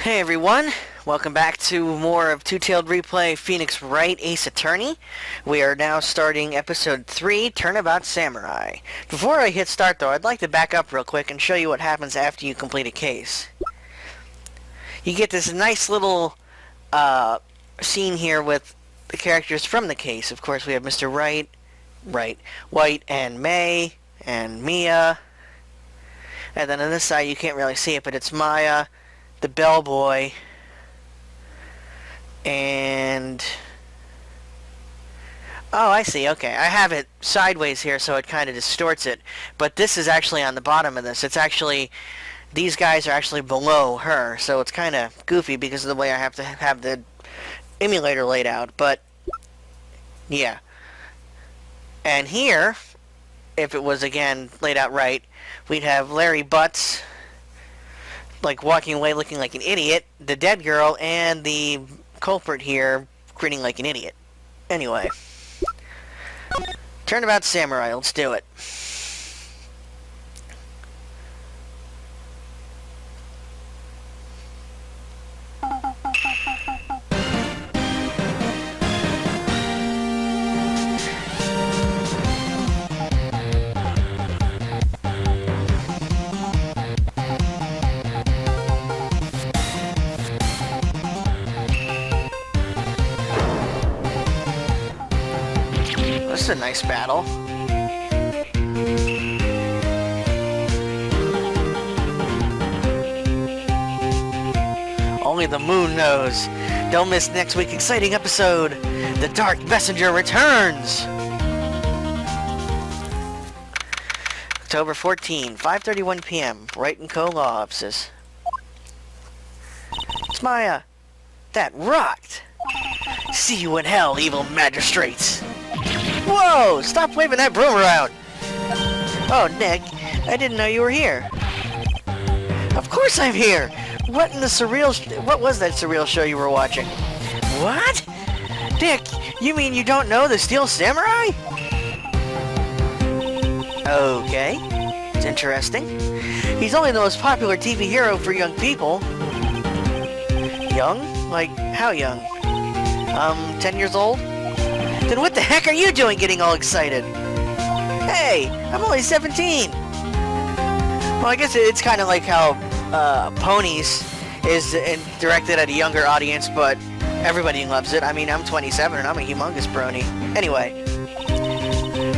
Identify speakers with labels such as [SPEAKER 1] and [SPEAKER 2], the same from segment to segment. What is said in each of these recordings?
[SPEAKER 1] Hey everyone, welcome back to more of Two-Tailed Replay Phoenix Wright Ace Attorney. We are now starting episode 3, Turnabout Samurai. Before I hit start though, I'd like to back up real quick and show you what happens after you complete a case. You get this nice little scene here with the characters from the case. Of course we have Mr. Wright, White and May, and Mia. And then on this side you can't really see it, but it's Maya, the bellboy, and oh, I see. Okay, I have it sideways here, so it kind of distorts it. But this is actually on the bottom of this. It's actually, these guys are actually below her, so it's kind of goofy because of the way I have to have the emulator laid out. But yeah, and here, if it was again laid out right, we'd have Larry Butts, like walking away looking like an idiot, the dead girl, and the culprit here grinning like an idiot. Anyway, Turnabout Samurai, let's do it. This is a nice battle. Only the moon knows. Don't miss next week's exciting episode. The Dark Messenger returns. October 14, 5:31 p.m. Wright & Co. Law Offices. It's Maya. That rocked. See you in hell, evil magistrates. Whoa! Stop waving that broom around! Oh, Nick, I didn't know you were here. Of course I'm here! What was that surreal show you were watching? What? Nick, you mean you don't know the Steel Samurai? Okay, it's interesting. He's only the most popular TV hero for young people. Young? Like, how young? 10 years old? Then what the heck are you doing getting all excited? Hey, I'm only 17. Well, I guess it's kind of like how Ponies is directed at a younger audience, but everybody loves it. I mean, I'm 27 and I'm a humongous brony. Anyway,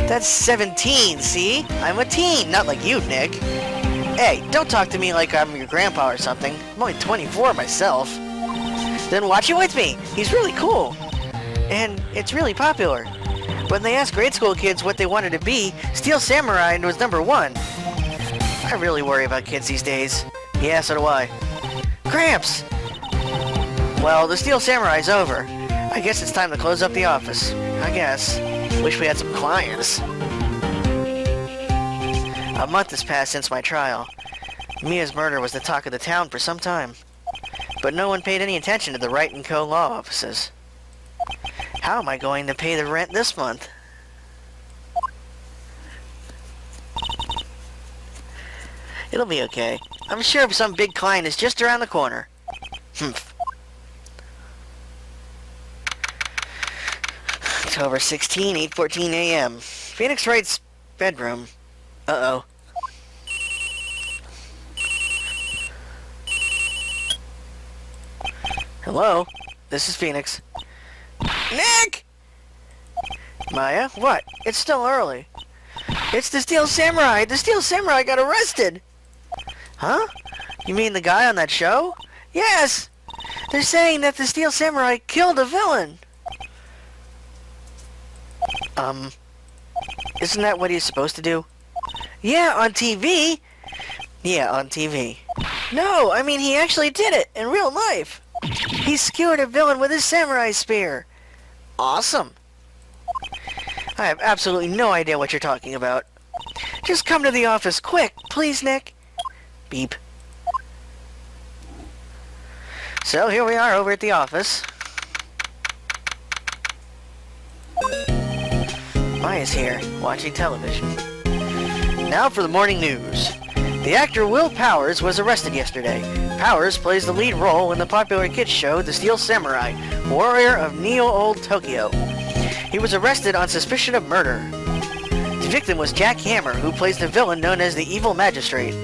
[SPEAKER 1] that's 17, see? I'm a teen, not like you, Nick. Hey, don't talk to me like I'm your grandpa or something. I'm only 24 myself. Then watch it with me. He's really cool. And it's really popular. When they asked grade school kids what they wanted to be, Steel Samurai was #1. I really worry about kids these days. Yeah, so do I. Gramps! Well, the Steel Samurai's over. I guess it's time to close up the office. I guess. Wish we had some clients. A month has passed since my trial. Mia's murder was the talk of the town for some time. But no one paid any attention to the Wright & Co. law offices. How am I going to pay the rent this month? It'll be okay. I'm sure some big client is just around the corner. Humph. October 16, 8:14 a.m. Phoenix Wright's bedroom. Uh-oh. Hello? This is Phoenix. Nick! Maya, what? It's still early. It's the Steel Samurai! The Steel Samurai got arrested! Huh? You mean the guy on that show? Yes! They're saying that the Steel Samurai killed a villain! Isn't that what he's supposed to do? Yeah, on TV! Yeah, on TV. No, I mean he actually did it, in real life! He skewered a villain with his samurai spear! Awesome! I have absolutely no idea what you're talking about. Just come to the office, quick, please, Nick. Beep. So here we are over at the office. Maya's here, watching television. Now for the morning news. The The actor Will Powers was arrested yesterday. Powers plays the lead role in the popular kids show The Steel Samurai, Warrior of Neo-Old Tokyo. He was arrested on suspicion of murder. The victim was Jack Hammer, who plays the villain known as the Evil Magistrate.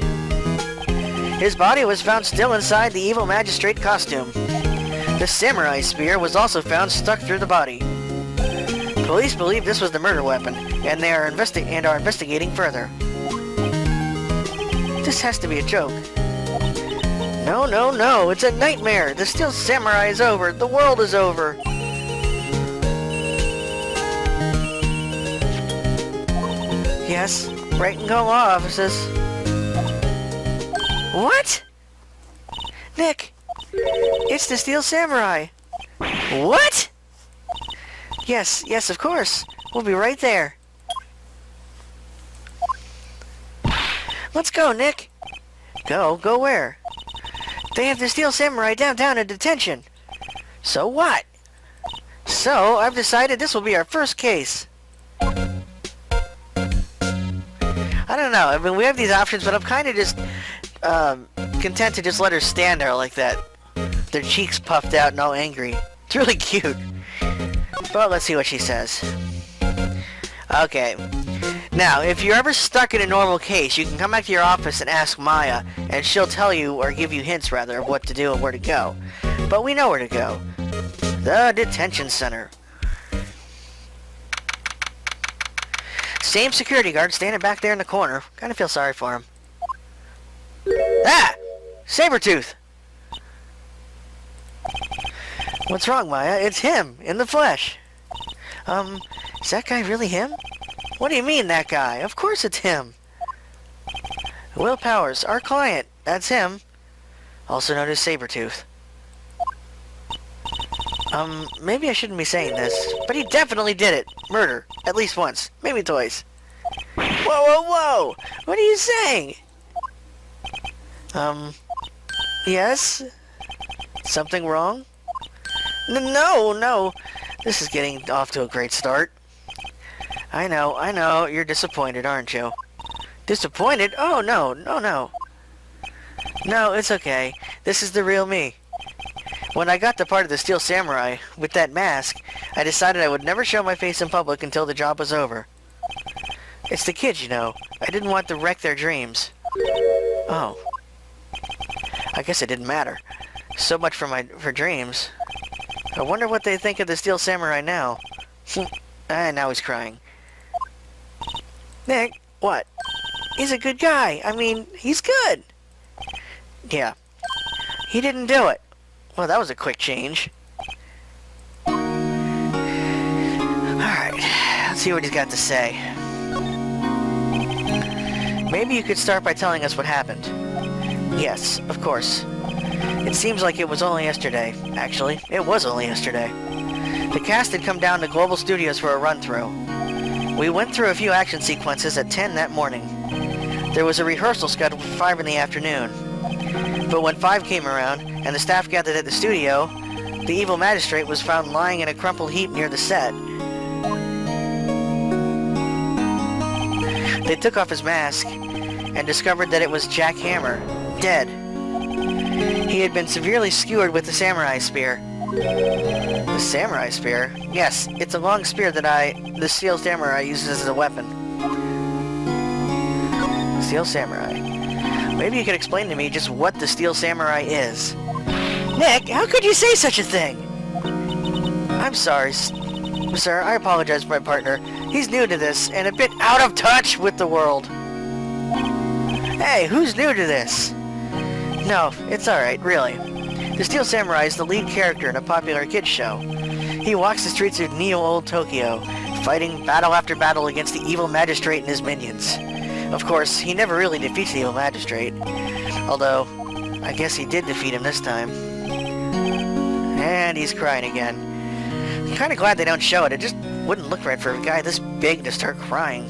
[SPEAKER 1] His body was found still inside the Evil Magistrate costume. The samurai spear was also found stuck through the body. Police believe this was the murder weapon, and they are investigating further. This has to be a joke. No, no, no, it's a nightmare. The Steel Samurai is over. The world is over. Yes, Wright and Go offices. What? Nick, it's the Steel Samurai. What? Yes, yes, of course. We'll be right there. Let's go, Nick. Go where? They have the Steel Samurai downtown in detention. So what? So, I've decided this will be our first case. I don't know. I mean, we have these options, but I'm kind of just content to just let her stand there like that. Their cheeks puffed out and all angry. It's really cute. But let's see what she says. Okay. Now, if you're ever stuck in a normal case, you can come back to your office and ask Maya, and she'll tell you, or give you hints rather, of what to do and where to go. But we know where to go. The detention center. Same security guard standing back there in the corner. Kinda feel sorry for him. Ah! Sabretooth! What's wrong, Maya? It's him, in the flesh. Is that guy really him? What do you mean, that guy? Of course it's him. Will Powers, our client. That's him. Also known as Sabretooth. Maybe I shouldn't be saying this, but he definitely did it. Murder. At least once. Maybe twice. Whoa, whoa, whoa! What are you saying? Yes? Something wrong? No. This is getting off to a great start. I know. You're disappointed, aren't you? Disappointed? Oh, no. No, it's okay. This is the real me. When I got the part of the Steel Samurai, with that mask, I decided I would never show my face in public until the job was over. It's the kids, you know. I didn't want to wreck their dreams. Oh. I guess it didn't matter. So much for dreams. I wonder what they think of the Steel Samurai now. Now he's crying. Nick, what? He's a good guy. I mean, he's good. Yeah. He didn't do it. Well, that was a quick change. Alright, let's see what he's got to say. Maybe you could start by telling us what happened. Yes, of course. It seems like it was only yesterday. Actually, it was only yesterday. The cast had come down to Global Studios for a run-through. We went through a few action sequences at 10 that morning. There was a rehearsal scheduled for 5 in the afternoon. But when 5 came around, and the staff gathered at the studio, the evil magistrate was found lying in a crumpled heap near the set. They took off his mask, and discovered that it was Jack Hammer, dead. He had been severely skewered with the samurai spear. The samurai spear? Yes, it's a long spear that the Steel Samurai uses as a weapon. Steel Samurai. Maybe you could explain to me just what the Steel Samurai is. Nick, how could you say such a thing? I'm sorry, sir. I apologize for my partner. He's new to this, and a bit out of touch with the world. Hey, who's new to this? No, it's alright, really. The Steel Samurai is the lead character in a popular kids show. He walks the streets of Neo-Old Tokyo, fighting battle after battle against the evil magistrate and his minions. Of course, he never really defeats the evil magistrate. Although, I guess he did defeat him this time. And he's crying again. I'm kinda glad they don't show it. It just wouldn't look right for a guy this big to start crying.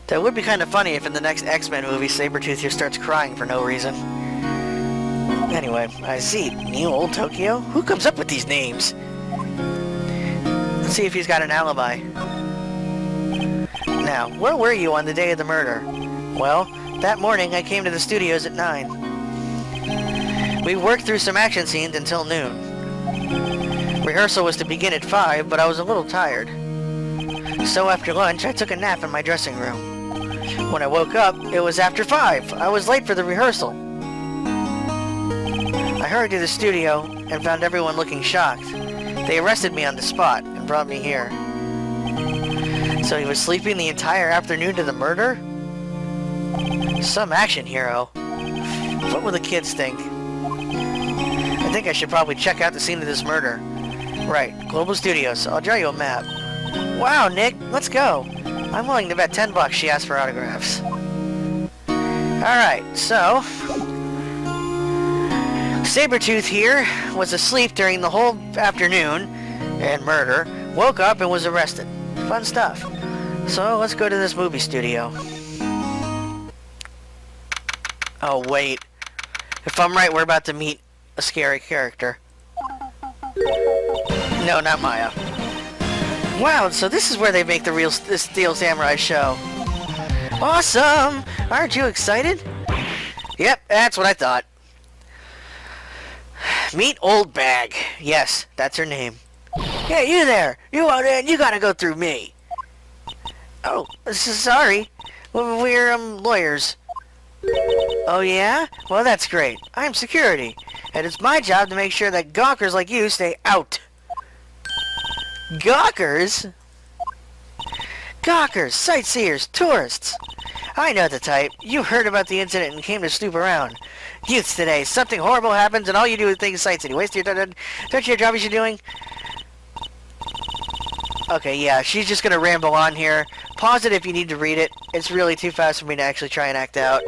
[SPEAKER 1] That would be kinda funny if in the next X-Men movie Sabretooth here starts crying for no reason. Anyway, I see. Neo-Old Tokyo? Who comes up with these names? Let's see if he's got an alibi. Now, where were you on the day of the murder? Well, That morning, I came to the studios at 9. We worked through some action scenes until noon. Rehearsal was to begin at 5, but I was a little tired. So after lunch, I took a nap in my dressing room. When I woke up, it was after 5. I was late for the rehearsal. I hurried to the studio and found everyone looking shocked. They arrested me on the spot and brought me here. So he was sleeping the entire afternoon to the murder? Some action hero. What will the kids think? I think I should probably check out the scene of this murder. Right, Global Studios. I'll draw you a map. Wow, Nick, let's go. I'm willing to bet $10 she asked for autographs. Alright, so... Sabretooth here was asleep during the whole afternoon and murder, woke up and was arrested. Fun stuff. So let's go to this movie studio. Oh wait. If I'm right, we're about to meet a scary character. No, not Maya. Wow, so this is where they make the real Steel Samurai show. Awesome! Aren't you excited? Yep, that's what I thought. Meet Old Bag. Yes, that's her name. Hey, you there! You want in? You gotta go through me. Oh, sorry. We're, lawyers. Oh, yeah? Well, that's great. I'm security, and it's my job to make sure that gawkers like you stay out. Gawkers? Gawkers, sightseers, tourists. I know the type. You heard about the incident and came to snoop around. Youths today, something horrible happens and all you do is think sights and you waste your time. Don't you your job as you're doing? Okay, yeah, she's just gonna ramble on here. Pause it if you need to read it. It's really too fast for me to actually try and act out.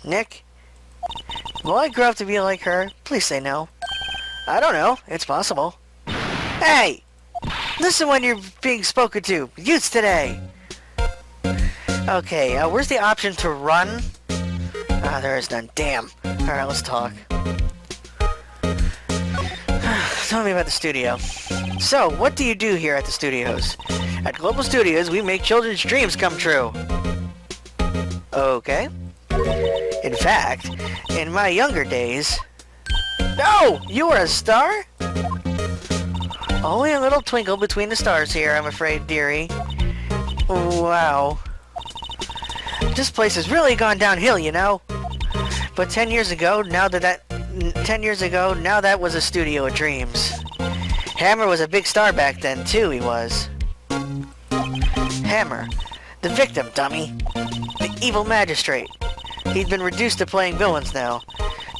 [SPEAKER 1] Nick? Will I grow up to be like her? Please say no. I don't know. It's possible. Hey! Listen when you're being spoken to. Youths today! Okay, where's the option to run? Ah, there is none. Damn. Alright, let's talk. Tell me about the studio. So, what do you do here at the studios? At Global Studios, we make children's dreams come true. Okay. In fact, in my younger days... No! You were a star? Only a little twinkle between the stars here, I'm afraid, dearie. Wow. This place has really gone downhill, you know? But 10 years ago, now that was a studio of dreams. Hammer was a big star back then, too, he was. Hammer. The victim, dummy. The evil magistrate. He'd been reduced to playing villains now.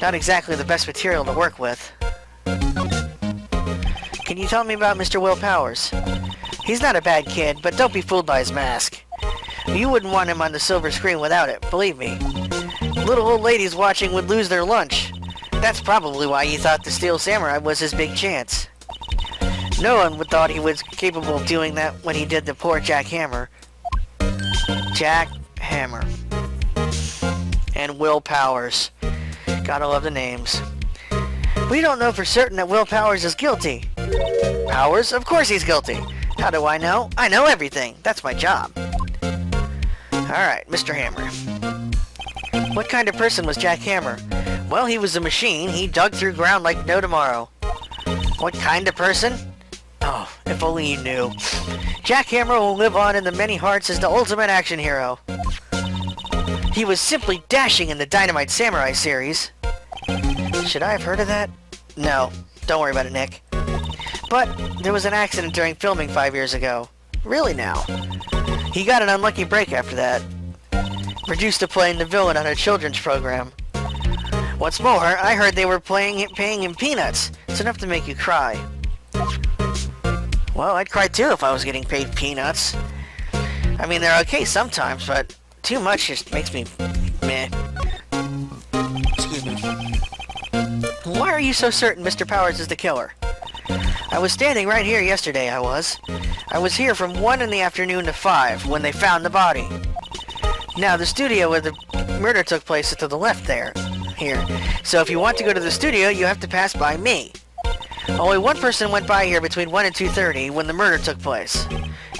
[SPEAKER 1] Not exactly the best material to work with. Can you tell me about Mr. Will Powers? He's not a bad kid, but don't be fooled by his mask. You wouldn't want him on the silver screen without it, believe me. Little old ladies watching would lose their lunch. That's probably why he thought the Steel Samurai was his big chance. No one would thought he was capable of doing that when he did the poor Jack Hammer. Jack Hammer. And Will Powers. Gotta love the names. We don't know for certain that Will Powers is guilty. Powers? Of course he's guilty. How do I know? I know everything. That's my job. Alright, Mr. Hammer. What kind of person was Jack Hammer? Well, he was a machine. He dug through ground like no tomorrow. What kind of person? Oh, if only you knew. Jack Hammer will live on in the many hearts as the ultimate action hero. He was simply dashing in the Dynamite Samurai series. Should I have heard of that? No. Don't worry about it, Nick. But there was an accident during filming 5 years ago. Really now. He got an unlucky break after that. Reduced to playing the villain on a children's program. What's more, I heard they were paying him peanuts. It's enough to make you cry. Well, I'd cry too if I was getting paid peanuts. I mean, they're okay sometimes, but too much just makes me meh. Excuse me. Why are you so certain Mr. Powers is the killer? I was standing right here yesterday, I was. I was here from 1 in the afternoon to 5 when they found the body. Now, the studio where the murder took place is to the left there. Here. So if you want to go to the studio, you have to pass by me. Only one person went by here between 1 and 2:30 when the murder took place.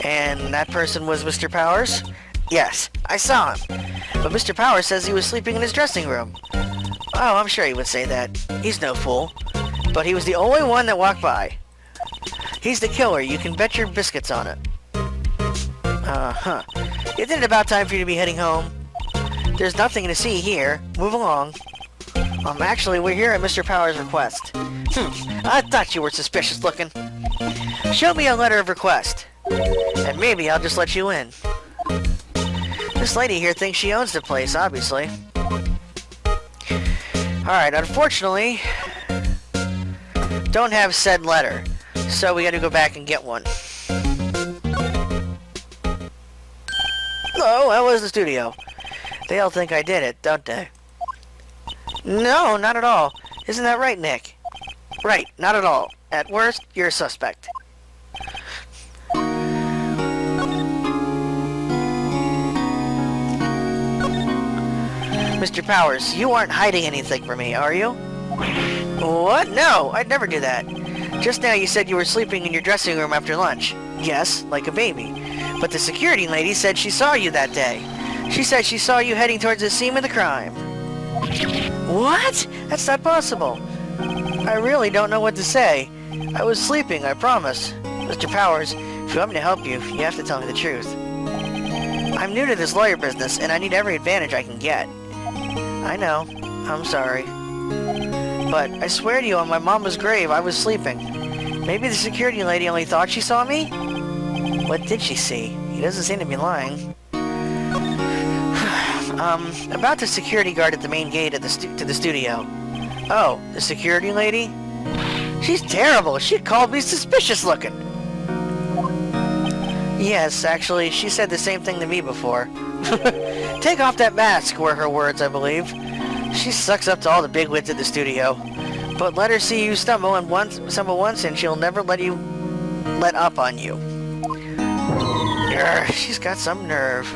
[SPEAKER 1] And that person was Mr. Powers? Yes, I saw him. But Mr. Powers says he was sleeping in his dressing room. Oh, I'm sure he would say that. He's no fool. But he was the only one that walked by. He's the killer. You can bet your biscuits on it. Uh-huh. Isn't it about time for you to be heading home? There's nothing to see here. Move along. Actually, we're here at Mr. Powers' request. I thought you were suspicious looking. Show me a letter of request. And maybe I'll just let you in. This lady here thinks she owns the place, obviously. Alright, unfortunately, don't have said letter. So we gotta go back and get one. Hello, how was the studio? They all think I did it, don't they? No, not at all. Isn't that right, Nick? Right, not at all. At worst, you're a suspect. Mr. Powers, you aren't hiding anything from me, are you? What? No, I'd never do that. Just now you said you were sleeping in your dressing room after lunch. Yes, like a baby. But the security lady said she saw you that day. She said she saw you heading towards the scene of the crime. What? That's not possible. I really don't know what to say. I was sleeping, I promise. Mr. Powers, if you want me to help you, you have to tell me the truth. I'm new to this lawyer business, and I need every advantage I can get. I know. I'm sorry. But I swear to you, on my mama's grave, I was sleeping. Maybe the security lady only thought she saw me? What did she see? He doesn't seem to be lying. About the security guard at the main gate to the studio. Oh, the security lady? She's terrible. She called me suspicious looking. Yes, actually, she said the same thing to me before. Take off that mask, were her words, I believe. She sucks up to all the bigwigs at the studio. But let her see you stumble once and she'll never let up on you. Urgh, she's got some nerve.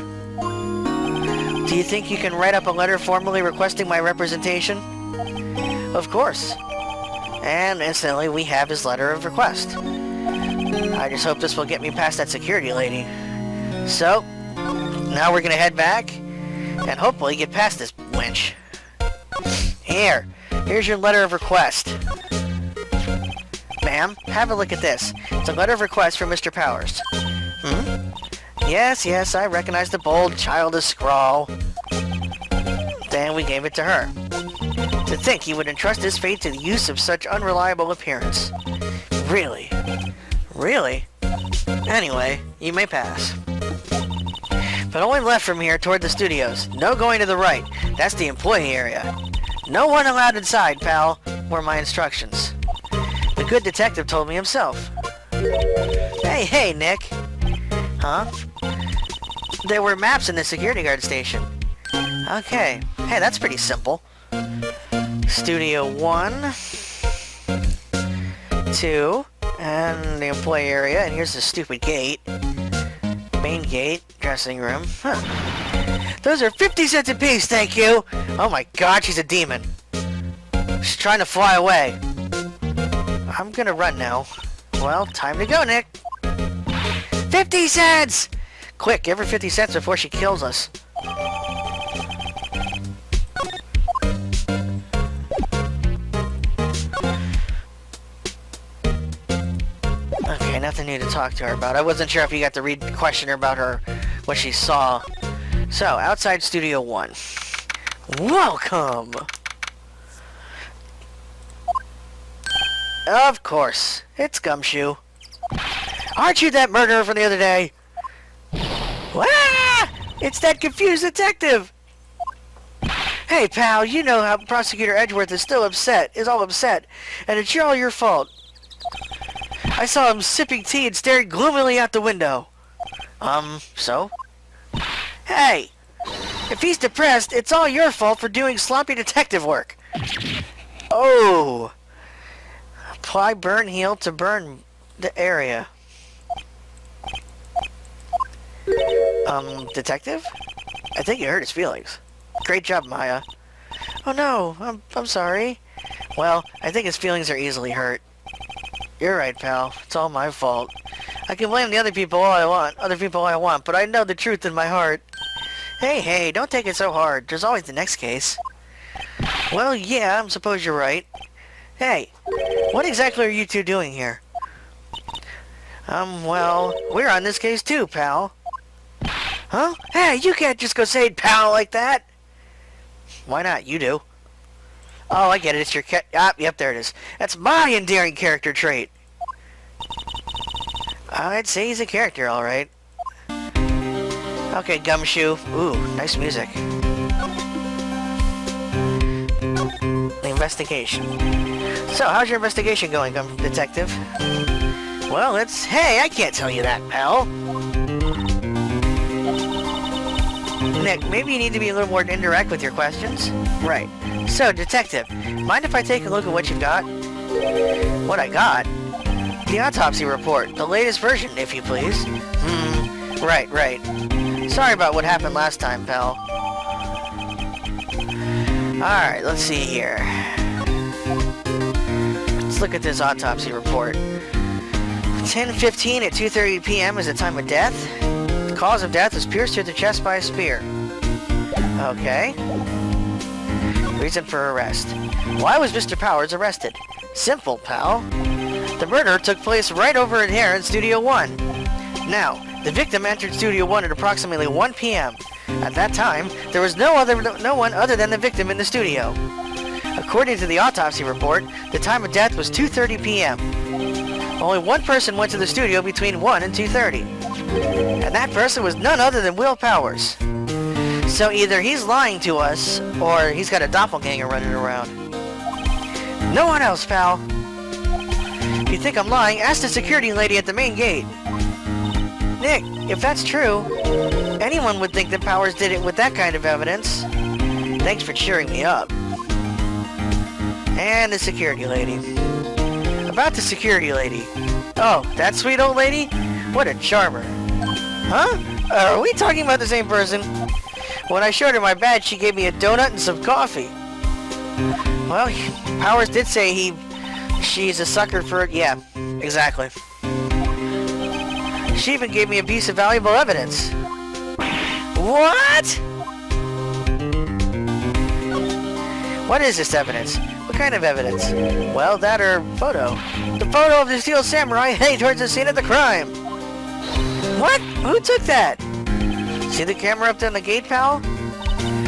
[SPEAKER 1] Do you think you can write up a letter formally requesting my representation? Of course. And instantly we have his letter of request. I just hope this will get me past that security lady. So, now we're gonna head back and hopefully get past this wench. Here's your letter of request. Ma'am, have a look at this. It's a letter of request from Mr. Powers. Yes, I recognize the bold, childish scrawl. Then we gave it to her. To think he would entrust his fate to the use of such unreliable appearance. Really? Really? Anyway, you may pass. But only left from here toward the studios. No going to the right. That's the employee area. No one allowed inside, pal, were my instructions. The good detective told me himself. Hey, Nick. Huh? There were maps in the security guard station. Okay. Hey, that's pretty simple. Studio 1, 2, and the employee area, and here's the stupid gate. Main gate, dressing room. Those are 50 cents apiece, thank you! Oh my god, she's a demon. She's trying to fly away. I'm gonna run now. Well, time to go, Nick. 50 cents! Quick, give her 50 cents before she kills us. Okay, nothing new to talk to her about. I wasn't sure if you got to read the questionnaire about her, what she saw. So, outside Studio 1. Welcome! Of course, it's Gumshoe. Aren't you that murderer from the other day? Ah! It's that confused detective! Hey, pal, you know how Prosecutor Edgeworth is all upset, and it's all your fault. I saw him sipping tea and staring gloomily out the window. So? Hey! If he's depressed, it's all your fault for doing sloppy detective work. Oh! Apply burn heal to burn the area. Detective? I think you hurt his feelings. Great job, Maya. Oh no, I'm sorry. Well, I think his feelings are easily hurt. You're right, pal. It's all my fault. I can blame the other people all I want, but I know the truth in my heart. Hey, don't take it so hard. There's always the next case. Well, yeah, I suppose you're right. Hey, what exactly are you two doing here? Well, we're on this case too, pal. Huh? Hey, you can't just go say pal like that! Why not? You do. Oh, I get it. It's your yep, there it is. That's my endearing character trait. I'd say he's a character, alright. Okay, Gumshoe. Ooh, nice music. The investigation. So, how's your investigation going, Detective? Well, hey, I can't tell you that, pal. Nick, maybe you need to be a little more indirect with your questions. Right. So, Detective, mind if I take a look at what you've got? What I got? The autopsy report. The latest version, if you please. Right. Sorry about what happened last time, pal. Alright, let's see here. Let's look at this autopsy report. 10:15 at 2:30 p.m. is the time of death. The cause of death was pierced through the chest by a spear. Okay. Reason for arrest. Why was Mr. Powers arrested? Simple, pal. The murder took place right over here in Studio 1. Now, the victim entered Studio 1 at approximately 1 p.m. At that time, there was no one other than the victim in the studio. According to the autopsy report, the time of death was 2:30 p.m. Only one person went to the studio between 1 and 2:30. And that person was none other than Will Powers. So either he's lying to us, or he's got a doppelganger running around. No one else, pal. If you think I'm lying, ask the security lady at the main gate. Nick, if that's true, anyone would think that Powers did it with that kind of evidence. Thanks for cheering me up. And the security lady. About the security lady. Oh, that sweet old lady? What a charmer. Huh? Are we talking about the same person? When I showed her my badge, she gave me a donut and some coffee. Well, Powers did say she's a sucker for it. Yeah, exactly. She even gave me a piece of valuable evidence. What? What is this evidence? What kind of evidence? Well, that or photo. The photo of the Steel Samurai heading towards the scene of the crime. What? Who took that? See the camera up there on the gate, pal?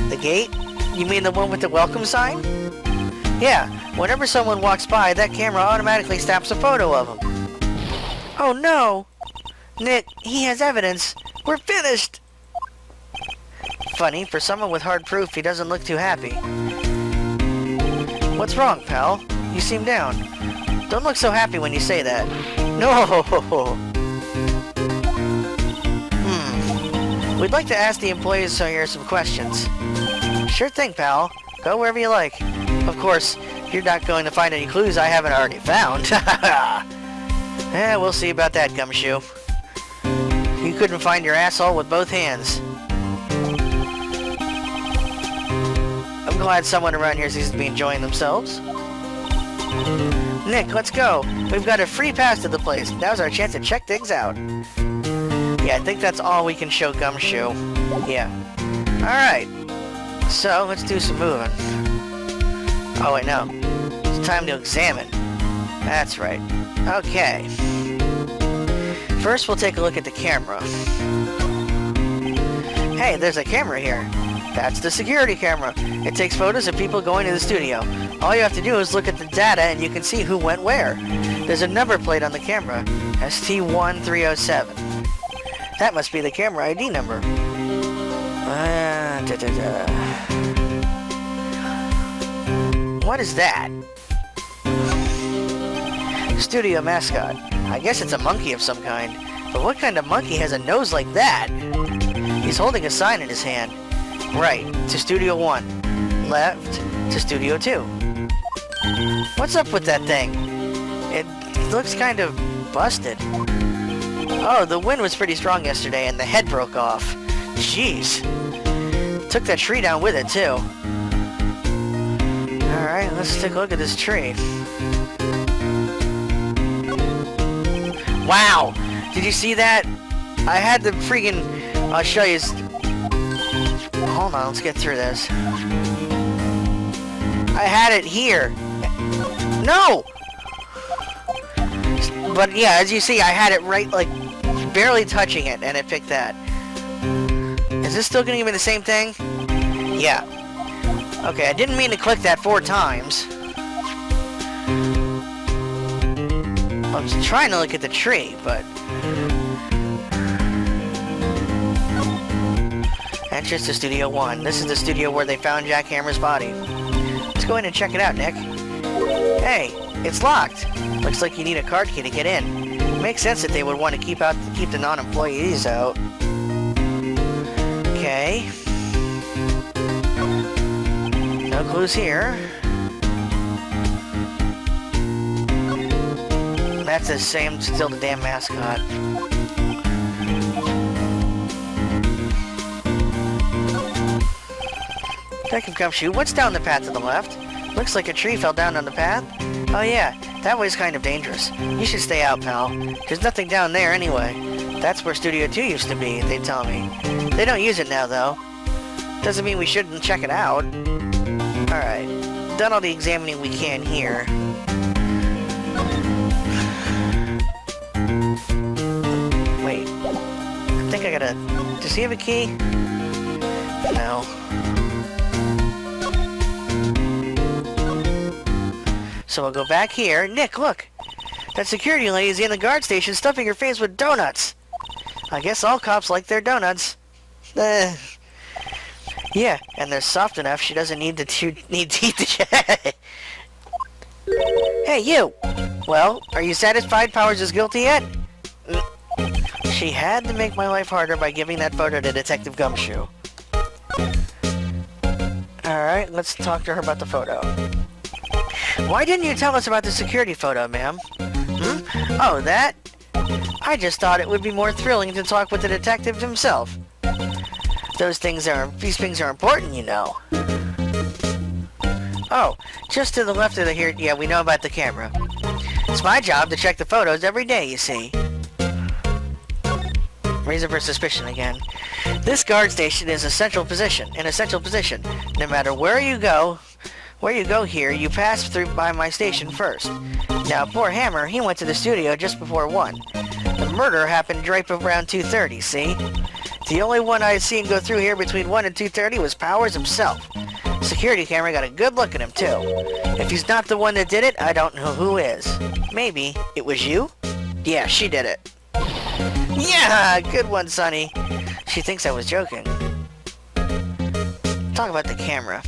[SPEAKER 1] The gate? You mean the one with the welcome sign? Yeah, whenever someone walks by, that camera automatically snaps a photo of them. Oh no! Nick, he has evidence. We're finished! Funny, for someone with hard proof, he doesn't look too happy. What's wrong, pal? You seem down. Don't look so happy when you say that. No! We'd like to ask the employees here some questions. Sure thing, pal. Go wherever you like. Of course, you're not going to find any clues I haven't already found. Yeah, we'll see about that, Gumshoe. You couldn't find your asshole with both hands. I'm glad someone around here seems to be enjoying themselves. Nick, let's go. We've got a free pass to the place. Now's our chance to check things out. Yeah, I think that's all we can show Gumshoe. Yeah. Alright. So, let's do some moving. Oh, wait, no. It's time to examine. That's right. Okay. First, we'll take a look at the camera. Hey, there's a camera here. That's the security camera. It takes photos of people going to the studio. All you have to do is look at the data and you can see who went where. There's a number plate on the camera. ST1307. That must be the camera ID number. What is that? Studio mascot. I guess it's a monkey of some kind. But what kind of monkey has a nose like that? He's holding a sign in his hand. Right, to Studio 1. Left, to Studio 2. What's up with that thing? It looks kind of busted. Oh, the wind was pretty strong yesterday and the head broke off. Jeez. Took that tree down with it, too. Alright, let's take a look at this tree. Wow! Did you see that? I had the freaking... I'll show you... hold on, let's get through this. I had it here. No! But yeah, as you see, I had it right, like, barely touching it, and it picked that. Is this still gonna give me the same thing? Yeah. Okay, I didn't mean to click that 4 times. I was trying to look at the tree, but... Entrance to Studio 1. This is the studio where they found Jack Hammer's body. Let's go in and check it out, Nick. Hey, it's locked. Looks like you need a card key to get in. Makes sense that they would want to keep the non-employees out. Okay. No clues here. That's the same, still the damn mascot. Detective Gumshoe, what's down the path to the left? Looks like a tree fell down on the path. Oh yeah, that way's kind of dangerous. You should stay out, pal. There's nothing down there anyway. That's where Studio 2 used to be, they tell me. They don't use it now, though. Doesn't mean we shouldn't check it out. Alright, done all the examining we can here. Wait, I think I gotta... Does he have a key? No. So we'll go back here. Nick, look! That security lady is in the guard station stuffing her face with donuts! I guess all cops like their donuts. Yeah, and they're soft enough she doesn't need teeth to chew. Hey, you! Well, are you satisfied Powers is guilty yet? She had to make my life harder by giving that photo to Detective Gumshoe. Alright, let's talk to her about the photo. Why didn't you tell us about the security photo, ma'am? Oh, that? I just thought it would be more thrilling to talk with the detective himself. These things are important, you know. Oh, just to the left of the here, yeah, we know about the camera. It's my job to check the photos every day, you see. Reason for suspicion again. This guard station is an essential position. No matter where you go here, you pass by my station first. Now, poor Hammer, he went to the studio just before 1. The murder happened right around 2:30, see? The only one I had seen go through here between 1 and 2:30 was Powers himself. Security camera got a good look at him, too. If he's not the one that did it, I don't know who is. Maybe it was you? Yeah, she did it. Yeah, good one, Sonny. She thinks I was joking. Talk about the camera.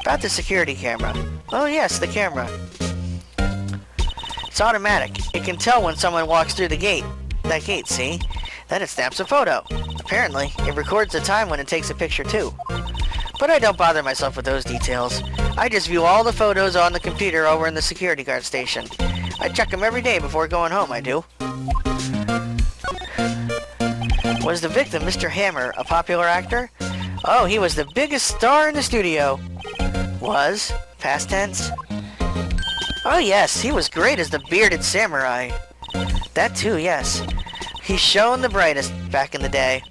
[SPEAKER 1] About the security camera. Oh yes, the camera. It's automatic. It can tell when someone walks through the gate. That gate, see? Then it snaps a photo. Apparently, it records the time when it takes a picture too. But I don't bother myself with those details. I just view all the photos on the computer over in the security guard station. I check them every day before going home, I do. Was the victim, Mr. Hammer, a popular actor? Oh, he was the biggest star in the studio. Was? Past tense? Oh yes, he was great as the bearded samurai. That too, yes. He shone the brightest back in the day.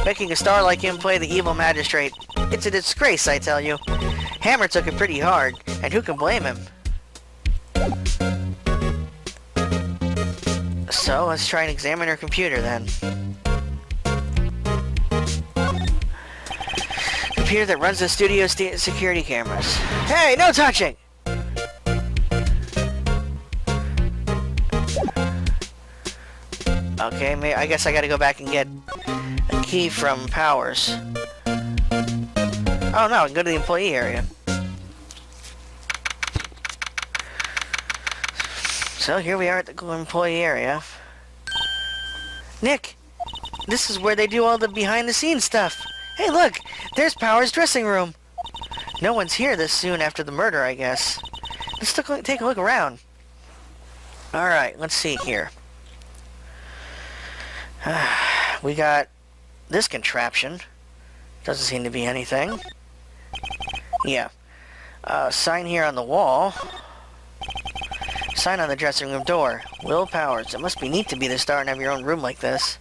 [SPEAKER 1] Making a star like him play the evil magistrate. It's a disgrace, I tell you. Hammer took it pretty hard, and who can blame him? So, let's try and examine her computer then. Computer that runs the studio security cameras. Hey, no touching! Okay, I guess I gotta go back and get a key from Powers. Oh no, I can go to the employee area. So here we are at the employee area. Nick! This is where they do all the behind-the-scenes stuff. Hey look! There's Powers' dressing room! No one's here this soon after the murder, I guess. Let's take a look around. Alright, let's see here. We got this contraption. Doesn't seem to be anything. Yeah. Sign here on the wall. Sign on the dressing room door. Will Powers. It must be neat to be the star and have your own room like this.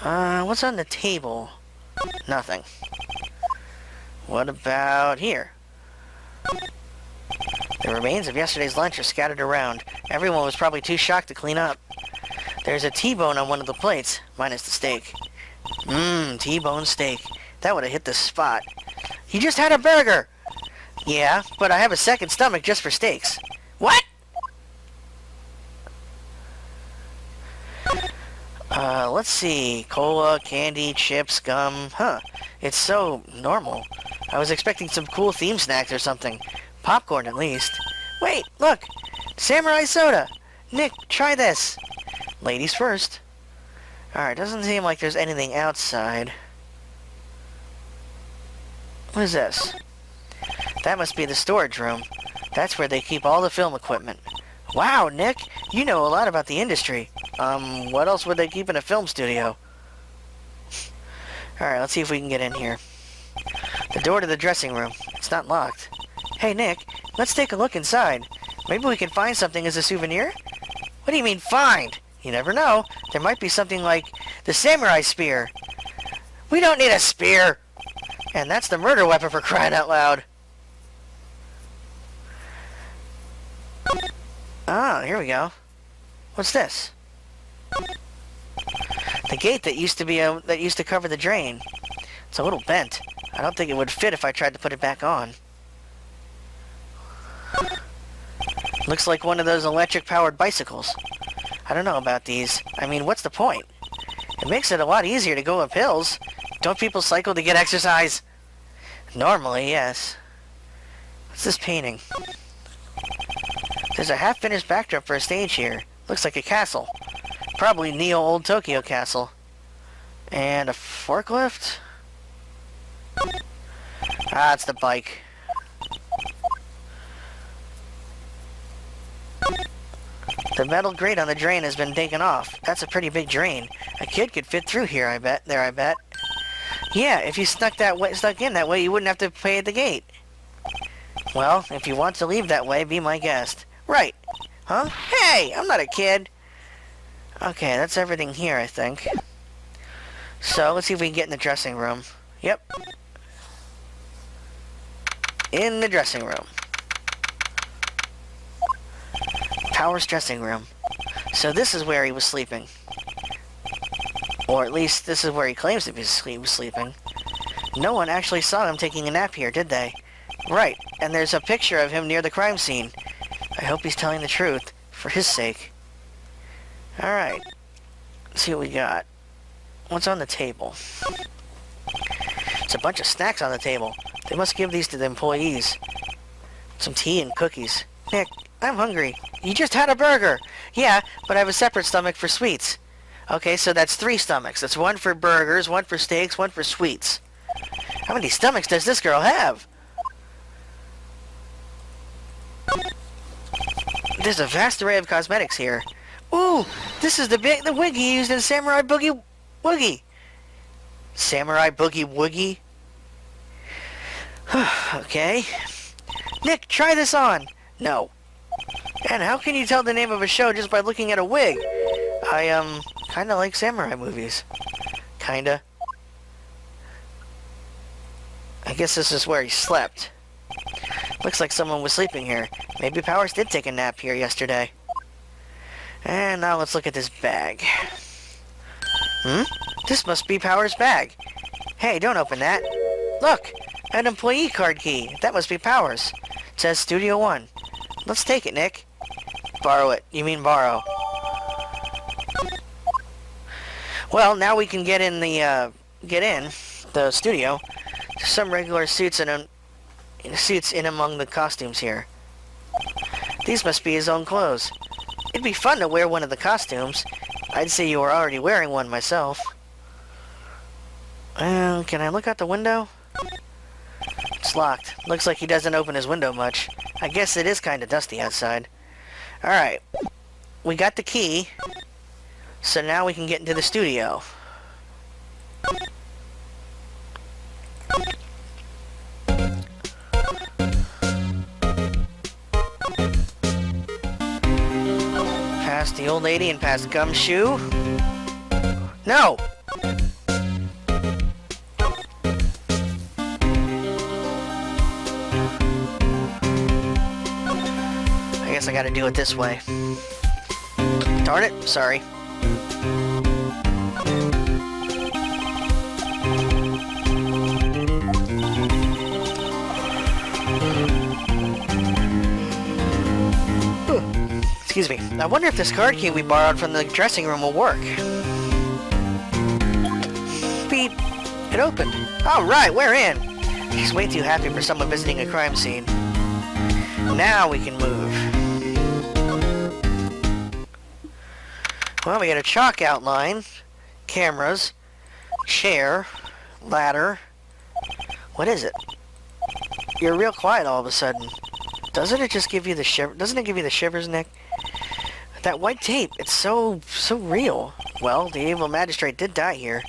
[SPEAKER 1] What's on the table? Nothing. What about here? The remains of yesterday's lunch are scattered around. Everyone was probably too shocked to clean up. There's a T-bone on one of the plates, minus the steak. T-bone steak. That would have hit the spot. You just had a burger! Yeah, but I have a second stomach just for steaks. What? Let's see. Cola, candy, chips, gum. Huh. It's so normal. I was expecting some cool theme snacks or something. Popcorn, at least. Wait, look! Samurai soda! Nick, try this! Ladies first. Alright, doesn't seem like there's anything outside. What is this? That must be the storage room. That's where they keep all the film equipment. Wow, Nick! You know a lot about the industry. What else would they keep in a film studio? Alright, let's see if we can get in here. The door to the dressing room. It's not locked. Hey, Nick, let's take a look inside. Maybe we can find something as a souvenir? What do you mean, find? You never know. There might be something like the samurai spear. We don't need a spear! And that's the murder weapon, for crying out loud. Ah, here we go. What's this? The gate that used to cover the drain. It's a little bent. I don't think it would fit if I tried to put it back on. Looks like one of those electric-powered bicycles. I don't know about these. I mean, what's the point? It makes it a lot easier to go up hills. Don't people cycle to get exercise? Normally, yes. What's this painting? There's a half-finished backdrop for a stage here. Looks like a castle. Probably Neo Old Tokyo Castle. And a forklift? Ah, it's the bike. The metal grate on the drain has been taken off. That's a pretty big drain. A kid could fit through here, I bet. There, I bet. Yeah, if you stuck in that way, you wouldn't have to pay at the gate. Well, if you want to leave that way, be my guest. Right. Huh? Hey, I'm not a kid. Okay, that's everything here, I think. So, let's see if we can get in the dressing room. Yep. In the dressing room. Power's dressing room. So this is where he was sleeping. Or at least, this is where he claims to be sleeping. No one actually saw him taking a nap here, did they? Right, and there's a picture of him near the crime scene. I hope he's telling the truth, for his sake. Alright. Let's see what we got. What's on the table? It's a bunch of snacks on the table. They must give these to the employees. Some tea and cookies. Nick, I'm hungry. You just had a burger. Yeah, but I have a separate stomach for sweets. Okay, so that's 3 stomachs. That's 1 for burgers, 1 for steaks, 1 for sweets. How many stomachs does this girl have? There's a vast array of cosmetics here. Ooh, this is the wig he used in Samurai Boogie Woogie. Samurai Boogie Woogie? Okay. Nick, try this on. No. And how can you tell the name of a show just by looking at a wig? I, kinda like samurai movies. Kinda. I guess this is where he slept. Looks like someone was sleeping here. Maybe Powers did take a nap here yesterday. And now let's look at this bag. This must be Powers' bag. Hey, don't open that. Look! An employee card key. That must be Powers. It says Studio 1. Let's take it, Nick. Borrow it. You mean borrow. Well, now we can get in the studio. There's some regular suits in among the costumes here. These must be his own clothes. It'd be fun to wear one of the costumes. I'd say you were already wearing one myself. Can I look out the window? It's locked. Looks like he doesn't open his window much. I guess it is kind of dusty outside. Alright. We got the key. So now we can get into the studio. Past the old lady and past Gumshoe. No! guess I gotta do it this way. Darn it, sorry. Excuse me. I wonder if this card key we borrowed from the dressing room will work. Beep. It opened. Alright, we're in. She's way too happy for someone visiting a crime scene. Now we can move. Well, we got a chalk outline, cameras, chair, ladder. What is it? You're real quiet all of a sudden. Doesn't it just give you the Doesn't it give you the shivers, Nick? That white tape, it's so real. Well, the evil magistrate did die here,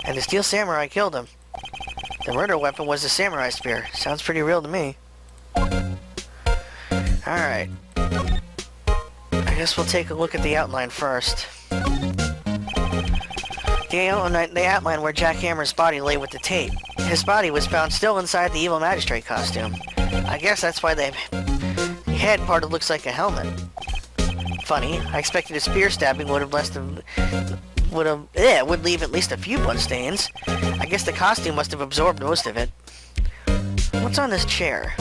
[SPEAKER 1] and the steel samurai killed him. The murder weapon was the samurai spear. Sounds pretty real to me. Alright. I guess we'll take a look at the outline first. The outline where Jack Hammer's body lay with the tape. His body was found still inside the evil magistrate costume. I guess that's why the head part looks like a helmet. Funny, I expected a spear stabbing would leave at least a few bloodstains. I guess the costume must have absorbed most of it. What's on this chair?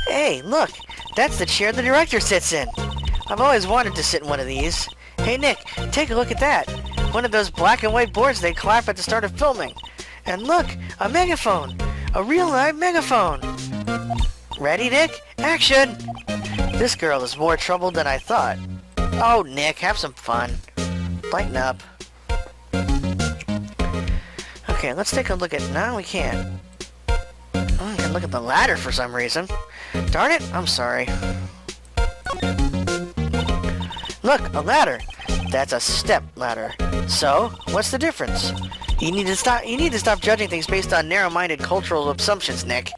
[SPEAKER 1] Hey, look! That's the chair the director sits in! I've always wanted to sit in one of these. Hey Nick, take a look at that! One of those black and white boards they clap at the start of filming. And look! A megaphone! A real live megaphone! Ready, Nick? Action! This girl is more trouble than I thought. Oh, Nick, have some fun. Lighten up. Okay, let's take a look at... No, we can't. Oh, I can look at the ladder for some reason. Darn it, I'm sorry. Look, a ladder. That's a step ladder. So, what's the difference? You need to stop judging things based on narrow-minded cultural assumptions, Nick.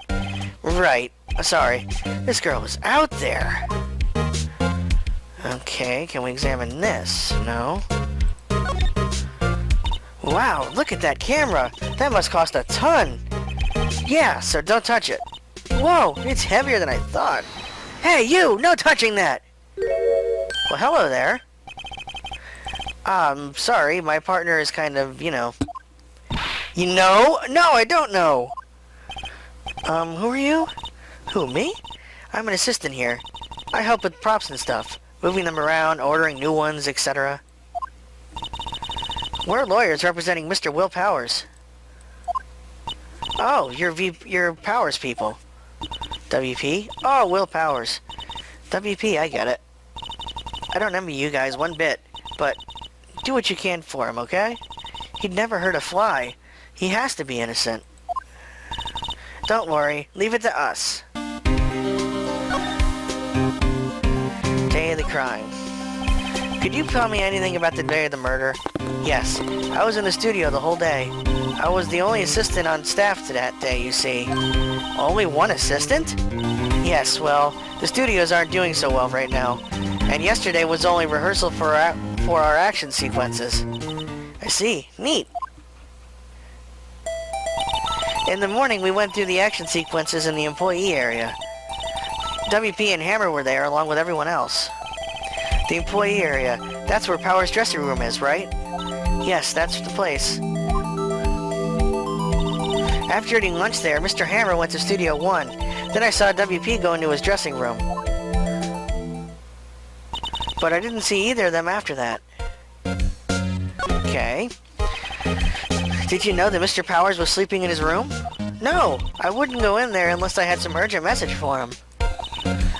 [SPEAKER 1] Right. Sorry. This girl is out there. Okay, can we examine this? No. Wow, look at that camera. That must cost a ton. Yeah, so don't touch it. Whoa, it's heavier than I thought. Hey, you! No touching that! Well, hello there. Sorry, my partner is kind of, you know... You know? No, I don't know! Who are you? Who, me? I'm an assistant here. I help with props and stuff. Moving them around, ordering new ones, etc. We're lawyers representing Mr. Will Powers. Oh, you're Powers people. WP? Oh, Will Powers. WP, I get it. I don't envy you guys one bit, but do what you can for him, okay? He'd never hurt a fly. He has to be innocent. Don't worry, leave it to us. Day of the crime. Could you tell me anything about the day of the murder? Yes, I was in the studio the whole day. I was the only assistant on staff to that day, you see. Only one assistant? Yes, well, the studios aren't doing so well right now. And yesterday was only rehearsal for our action sequences. I see. Neat. In the morning, we went through the action sequences in the employee area. WP and Hammer were there, along with everyone else. The employee area. That's where Power's dressing room is, right? Yes, that's the place. After eating lunch there, Mr. Hammer went to Studio 1. Then I saw WP go into his dressing room. But I didn't see either of them after that. Okay. Did you know that Mr. Powers was sleeping in his room? No, I wouldn't go in there unless I had some urgent message for him.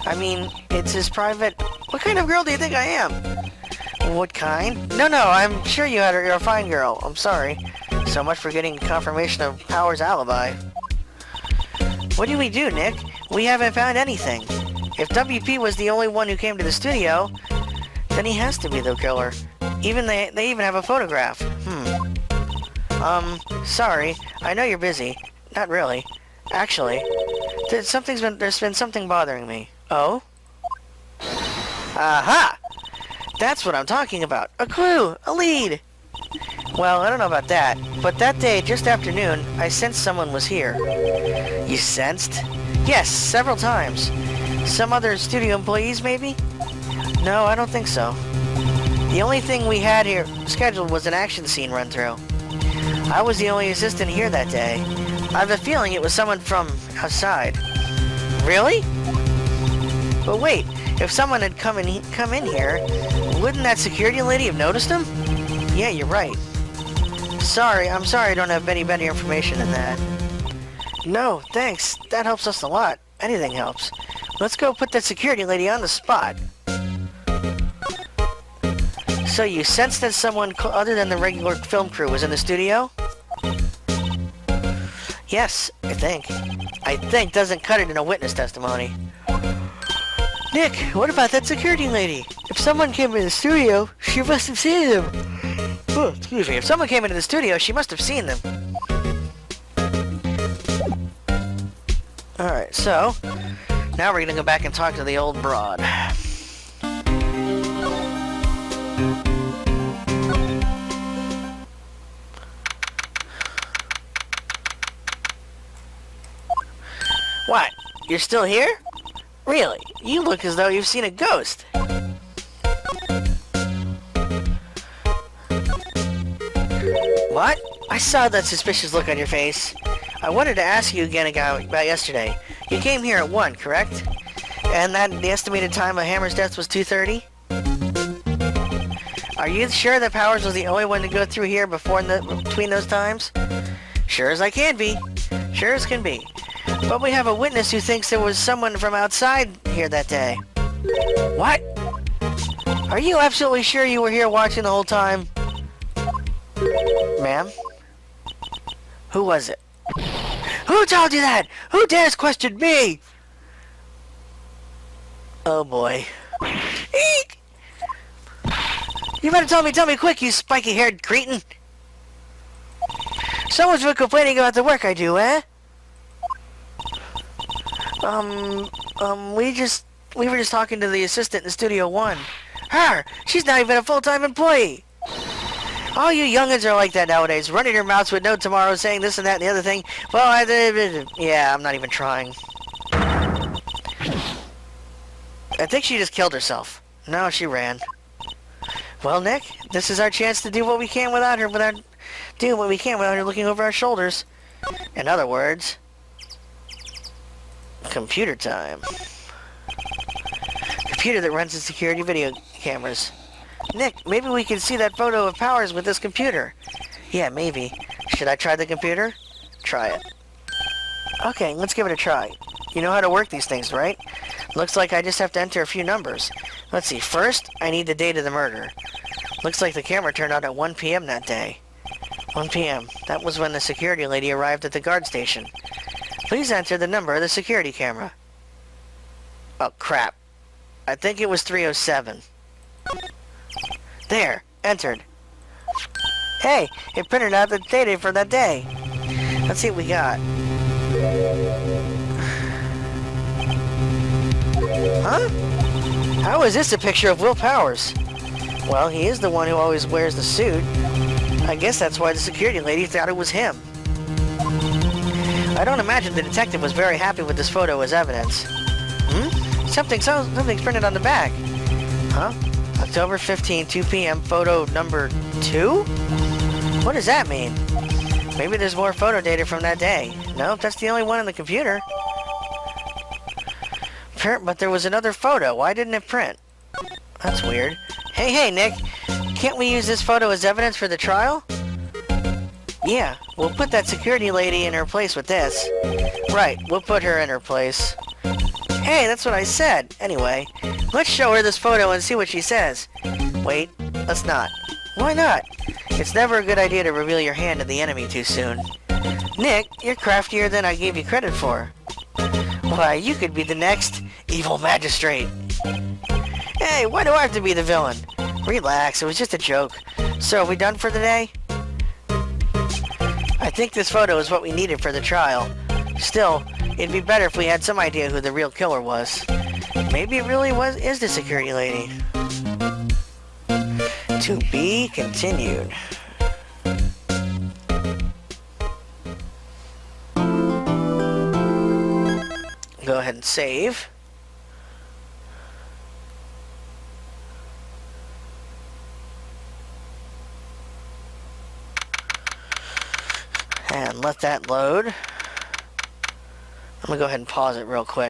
[SPEAKER 1] I mean, it's his private... What kind of girl do you think I am? What kind? No, I'm sure you're a fine girl. I'm sorry. So much for getting confirmation of Powers' alibi. What do we do, Nick? We haven't found anything. If WP was the only one who came to the studio, then he has to be the killer. They even have a photograph. Sorry. I know you're busy. Not really. Actually, there's been something bothering me. Oh? Aha! That's what I'm talking about. A clue! A lead! Well, I don't know about that, but that day, just after noon, I sensed someone was here. You sensed? Yes, several times. Some other studio employees, maybe? No, I don't think so. The only thing we had here scheduled was an action scene run-through. I was the only assistant here that day. I have a feeling it was someone from outside. Really? But wait, if someone had come in here, wouldn't that security lady have noticed him? Yeah, you're right. I'm sorry I don't have any better information than that. No, thanks. That helps us a lot. Anything helps. Let's go put that security lady on the spot. So you sensed that someone other than the regular film crew was in the studio? Yes, I think. I think doesn't cut it in a witness testimony. Nick, what about that security lady? If someone came into the studio, she must have seen them. Oh, excuse me. If someone came into the studio, she must have seen them. Alright, so now we're gonna go back and talk to the old broad. What? You're still here? Really? You look as though you've seen a ghost. What? I saw that suspicious look on your face. I wanted to ask you again about yesterday. You came here at 1, correct? And that the estimated time of Hammer's death was 2:30? Are you sure that Powers was the only one to go through here between those times? Sure as I can be. Sure as can be. But we have a witness who thinks there was someone from outside here that day. What? Are you absolutely sure you were here watching the whole time? Ma'am? Who was it? Who told you that? Who dares question me? Oh boy. Eek! You better tell me quick, you spiky-haired cretin! Someone's been complaining about the work I do, eh? We were just talking to the assistant in Studio 1. Her! She's not even a full-time employee! All you youngins are like that nowadays, running your mouths with no tomorrow, saying this and that and the other thing. Well, yeah, I'm not even trying. I think she just killed herself. No, she ran. Well, Nick, this is our chance to do what we can without her, without her looking over our shoulders. In other words, computer time. Computer that runs the security video cameras. Nick, maybe we can see that photo of Powers with this computer. Yeah, maybe. Should I try the computer? Try it. Okay, let's give it a try. You know how to work these things, right? Looks like I just have to enter a few numbers. Let's see, first, I need the date of the murder. Looks like the camera turned on at 1 p.m. that day. 1 p.m. That was when the security lady arrived at the guard station. Please enter the number of the security camera. Oh, crap. I think it was 307. There, entered. Hey, it printed out the data for that day. Let's see what we got. Huh? How is this a picture of Will Powers? Well, he is the one who always wears the suit. I guess that's why the security lady thought it was him. I don't imagine the detective was very happy with this photo as evidence. Something's printed on the back. Huh? October 15, 2 p.m., photo number 2? What does that mean? Maybe there's more photo data from that day. Nope, that's the only one in the computer. But there was another photo. Why didn't it print? That's weird. Hey, Nick. Can't we use this photo as evidence for the trial? Yeah, we'll put that security lady in her place with this. Right, we'll put her in her place. Hey, that's what I said. Anyway, let's show her this photo and see what she says. Wait, let's not. Why not? It's never a good idea to reveal your hand to the enemy too soon. Nick, you're craftier than I gave you credit for. Why, you could be the next evil magistrate. Hey, why do I have to be the villain? Relax, it was just a joke. So, are we done for the day? I think this photo is what we needed for the trial. Still, it'd be better if we had some idea who the real killer was. Maybe it really is the security lady. To be continued. Go ahead and save. And let that load. I'm gonna go ahead and pause it real quick.